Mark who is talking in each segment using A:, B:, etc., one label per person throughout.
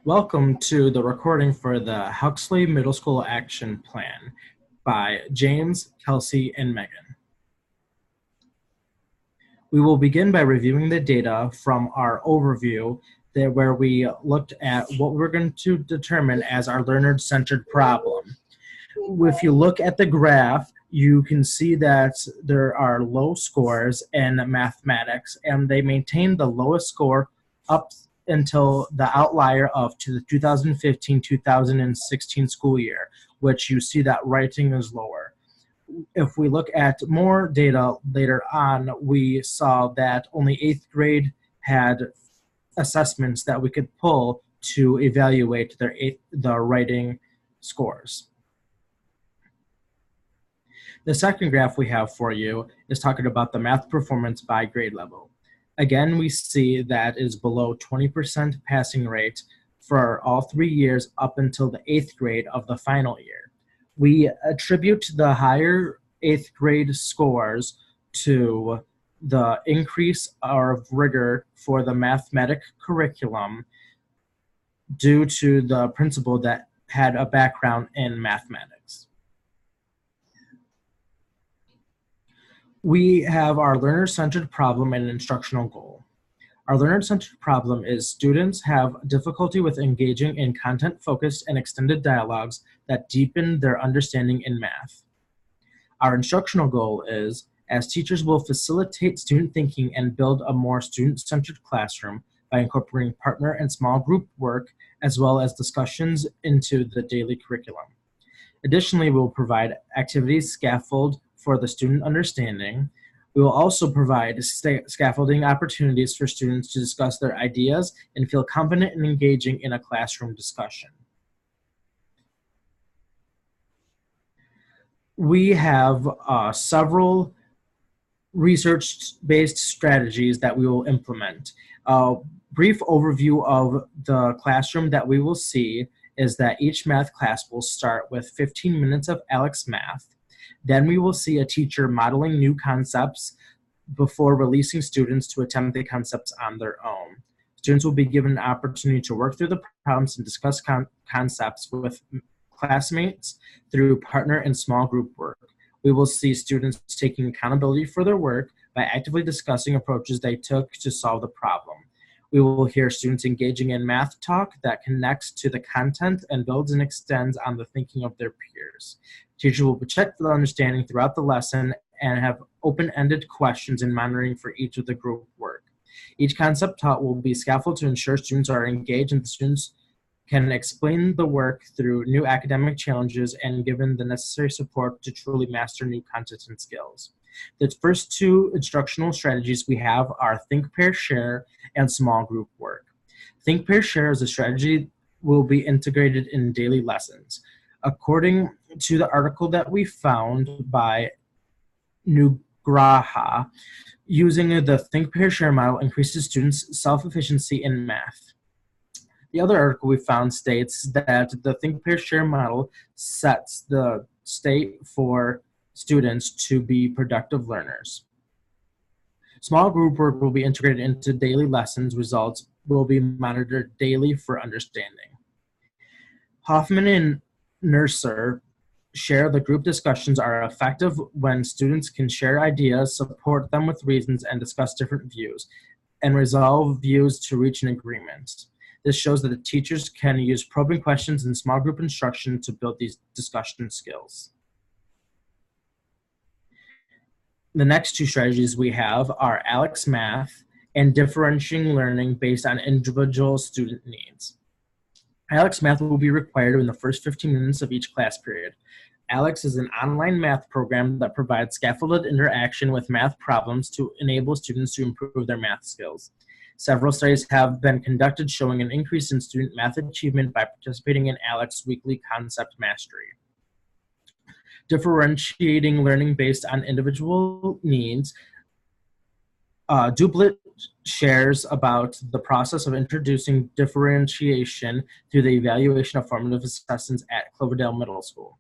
A: Welcome to the recording for the Huxley Middle School Action Plan by James, Kelsey, and Megan. We will begin by reviewing the data from our overview where we looked at what we're going to determine as our learner-centered problem. If you look at the graph, you can see that there are low scores in mathematics, and they maintain the lowest score up until the outlier of to the 2015-2016 school year, which you see that writing is lower. If we look at more data later on, we saw that only 8th grade had assessments that we could pull to evaluate the writing scores. The second graph we have for you is talking about the math performance by grade level. Again, we see that is below 20% passing rate for all 3 years up until the 8th grade of the final year. We attribute the higher 8th grade scores to the increase of rigor for the mathematic curriculum due to the principal that had a background in mathematics. We have our learner-centered problem and instructional goal. Our learner-centered problem is students have difficulty with engaging in content-focused and extended dialogues that deepen their understanding in math. Our instructional goal is, as teachers will facilitate student thinking and build a more student-centered classroom by incorporating partner and small group work as well as discussions into the daily curriculum. Additionally, we will provide activities scaffold for the student understanding. We will also provide scaffolding opportunities for students to discuss their ideas and feel confident in engaging in a classroom discussion. We have several research-based strategies that we will implement. A brief overview of the classroom that we will see is that each math class will start with 15 minutes of Alex Math. Then we will see a teacher modeling new concepts before releasing students to attempt the concepts on their own. Students will be given an opportunity to work through the problems and discuss concepts with classmates through partner and small group work. We will see students taking accountability for their work by actively discussing approaches they took to solve the problem. We will hear students engaging in math talk that connects to the content and builds and extends on the thinking of their peers. Teachers will check for the understanding throughout the lesson and have open-ended questions and monitoring for each of the group work. Each concept taught will be scaffolded to ensure students are engaged and the students can explain the work through new academic challenges and given the necessary support to truly master new content and skills. The first two instructional strategies we have are Think, Pair, Share, and small group work. Think, Pair, Share is a strategy will be integrated in daily lessons. According to the article that we found by Nugraha, using the Think, Pair, Share model increases students' self-efficiency in math. The other article we found states that the Think, Pair, Share model sets the state for students to be productive learners. Small group work will be integrated into daily lessons. Results will be monitored daily for understanding. Hoffman and Nurser share the group discussions are effective when students can share ideas, support them with reasons, and discuss different views, and resolve views to reach an agreement. This shows that the teachers can use probing questions in small group instruction to build these discussion skills. The next two strategies we have are Alex Math and differentiating learning based on individual student needs. Alex Math will be required in the first 15 minutes of each class period. Alex is an online math program that provides scaffolded interaction with math problems to enable students to improve their math skills. Several studies have been conducted showing an increase in student math achievement by participating in Alex weekly concept mastery. Differentiating learning based on individual needs. Doublet shares about the process of introducing differentiation through the evaluation of formative assessments at Cloverdale Middle School.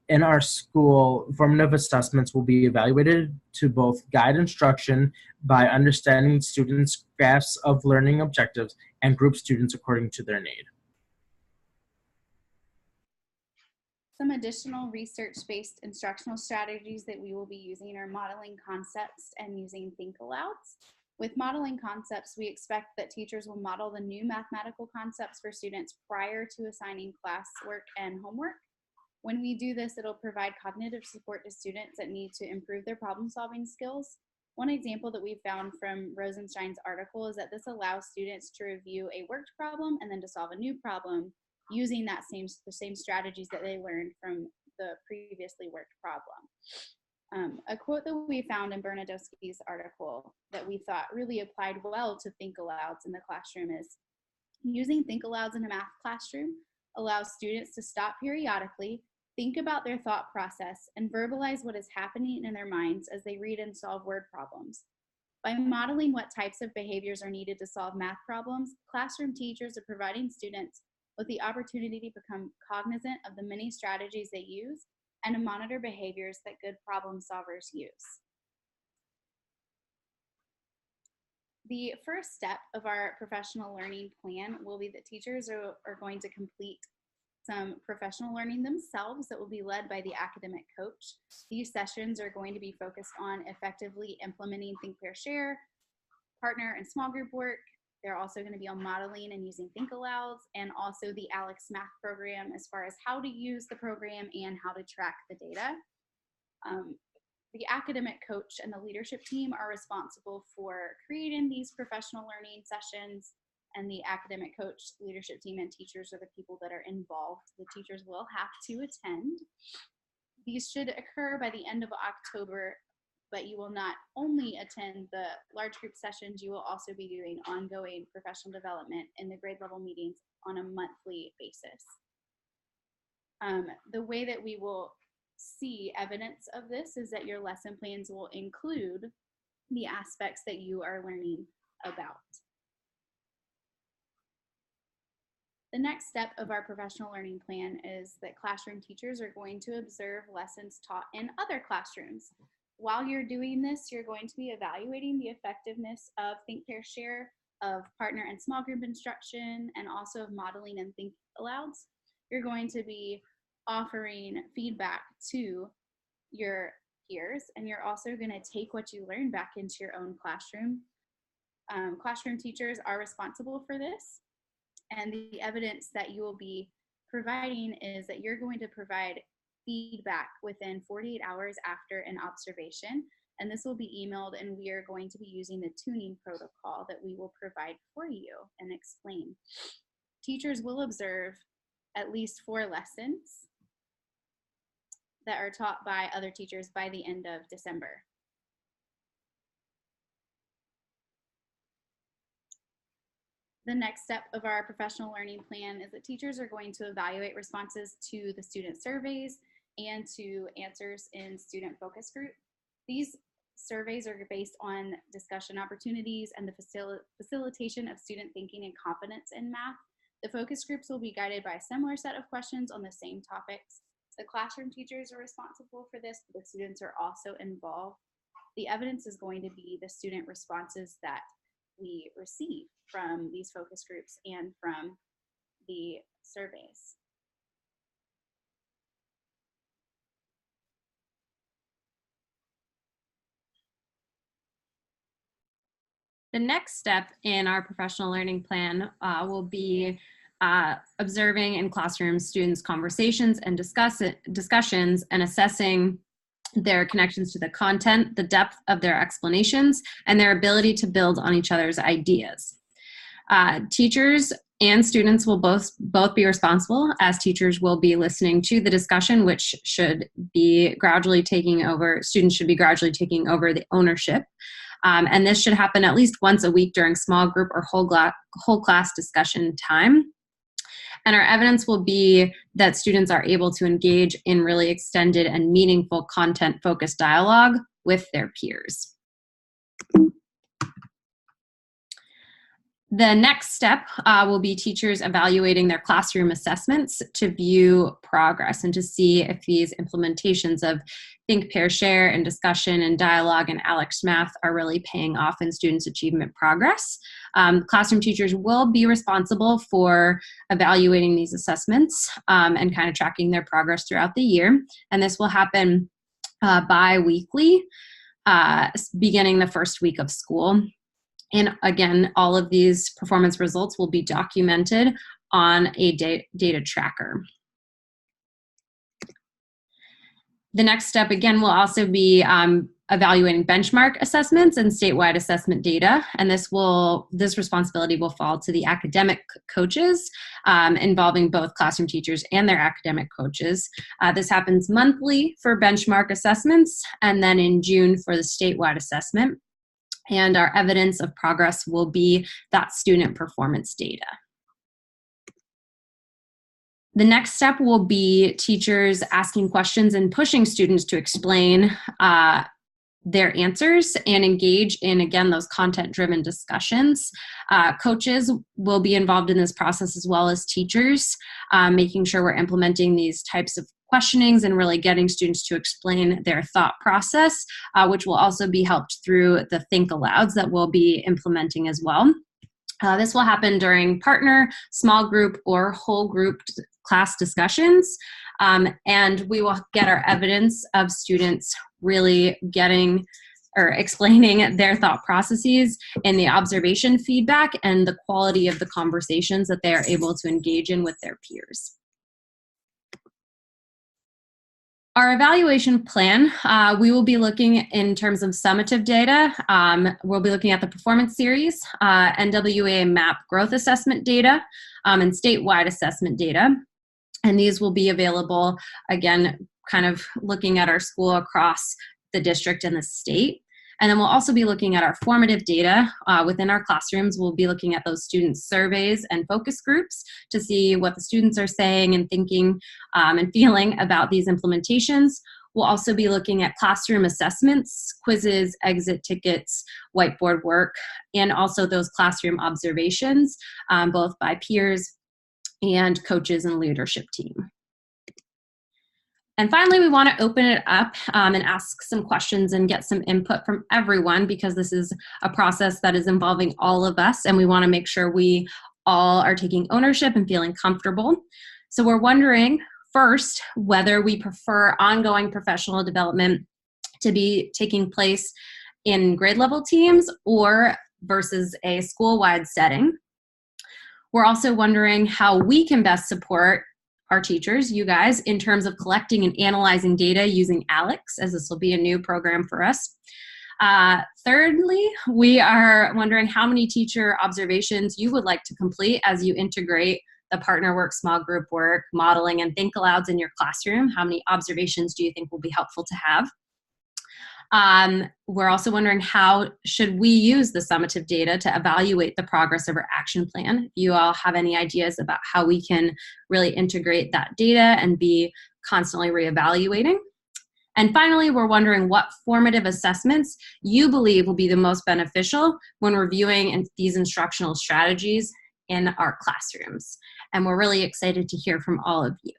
A: In our school, formative assessments will be evaluated to both guide instruction by understanding students' grasp of learning objectives and group students according to their need.
B: Some additional research-based instructional strategies that we will be using are modeling concepts and using think alouds. With modeling concepts, we expect that teachers will model the new mathematical concepts for students prior to assigning classwork and homework. When we do this, it'll provide cognitive support to students that need to improve their problem-solving skills. One example that we found from Rosenstein's article is that this allows students to review a worked problem and then to solve a new problem using the same strategies that they learned from the previously worked problem. A quote that we found in Bernadowski's article that we thought really applied well to think alouds in the classroom is, using think alouds in a math classroom allows students to stop periodically, think about their thought process, and verbalize what is happening in their minds as they read and solve word problems. By modeling what types of behaviors are needed to solve math problems, classroom teachers are providing students with the opportunity to become cognizant of the many strategies they use and to monitor behaviors that good problem solvers use. The first step of our professional learning plan will be that teachers are going to complete some professional learning themselves that will be led by the academic coach. These sessions are going to be focused on effectively implementing Think, Pair, Share, partner and small group work. They're also going to be on modeling and using think alouds, and also the ALEX math program as far as how to use the program and how to track the data. The academic coach and the leadership team are responsible for creating these professional learning sessions, and the academic coach, leadership team, and teachers are the people that are involved. The teachers will have to attend. These should occur by the end of October, but you will not only attend the large group sessions, you will also be doing ongoing professional development in the grade level meetings on a monthly basis. The way that we will see evidence of this is that your lesson plans will include the aspects that you are learning about. The next step of our professional learning plan is that classroom teachers are going to observe lessons taught in other classrooms. While you're doing this, you're going to be evaluating the effectiveness of Think, Pair, Share, of partner and small group instruction, and also of modeling and think alouds. You're going to be offering feedback to your peers, and you're also going to take what you learn back into your own classroom. Classroom teachers are responsible for this. And the evidence that you will be providing is that you're going to provide feedback within 48 hours after an observation. And this will be emailed, and we are going to be using the tuning protocol that we will provide for you and explain. Teachers will observe at least 4 lessons that are taught by other teachers by the end of December. The next step of our professional learning plan is that teachers are going to evaluate responses to the student surveys and to answers in student focus group. These surveys are based on discussion opportunities and the facilitation of student thinking and confidence in math. The focus groups will be guided by a similar set of questions on the same topics. The classroom teachers are responsible for this, but the students are also involved. The evidence is going to be the student responses that we receive from these focus groups and from the surveys.
C: The next step in our professional learning plan will be observing in classroom students' conversations and discussions and assessing their connections to the content, the depth of their explanations, and their ability to build on each other's ideas. Teachers and students will both be responsible, as teachers will be listening to the discussion, which should be gradually taking over, students should be gradually taking over the ownership. And this should happen at least once a week during small group or whole class discussion time. And our evidence will be that students are able to engage in really extended and meaningful content-focused dialogue with their peers. The next step will be teachers evaluating their classroom assessments to view progress and to see if these implementations of Think, Pair, Share, and discussion and dialogue and Alex Math are really paying off in students' achievement progress. Classroom teachers will be responsible for evaluating these assessments and kind of tracking their progress throughout the year. And this will happen bi-weekly, beginning the first week of school. And again, all of these performance results will be documented on a data tracker. The next step, again, will also be evaluating benchmark assessments and statewide assessment data. And this responsibility will fall to the academic coaches, involving both classroom teachers and their academic coaches. This happens monthly for benchmark assessments, and then in June for the statewide assessment. And our evidence of progress will be that student performance data. The next step will be teachers asking questions and pushing students to explain their answers and engage in, again, those content-driven discussions. Coaches will be involved in this process as well as teachers, making sure we're implementing these types of questionings and really getting students to explain their thought process, which will also be helped through the Think Alouds that we'll be implementing as well. This will happen during partner, small group, or whole group class discussions, and we will get our evidence of students really getting or explaining their thought processes in the observation feedback and the quality of the conversations that they are able to engage in with their peers. Our evaluation plan, we will be looking in terms of summative data. We'll be looking at the performance series, NWA MAP growth assessment data, and statewide assessment data. And these will be available, again, kind of looking at our school across the district and the state. And then we'll also be looking at our formative data within our classrooms. We'll be looking at those student surveys and focus groups to see what the students are saying and thinking and feeling about these implementations. We'll also be looking at classroom assessments, quizzes, exit tickets, whiteboard work, and also those classroom observations, both by peers and coaches and leadership team. And finally, we want to open it up and ask some questions and get some input from everyone, because this is a process that is involving all of us, and we want to make sure we all are taking ownership and feeling comfortable. So we're wondering, first, whether we prefer ongoing professional development to be taking place in grade level teams or versus a school-wide setting. We're also wondering how we can best support our teachers, you guys, in terms of collecting and analyzing data using ALEX, as this will be a new program for us. Thirdly, we are wondering how many teacher observations you would like to complete as you integrate the partner work, small group work, modeling, and Think Alouds in your classroom. How many observations do you think will be helpful to have? We're also wondering, how should we use the summative data to evaluate the progress of our action plan? If you all have any ideas about how we can really integrate that data and be constantly reevaluating. And finally, we're wondering what formative assessments you believe will be the most beneficial when reviewing these instructional strategies in our classrooms. And we're really excited to hear from all of you.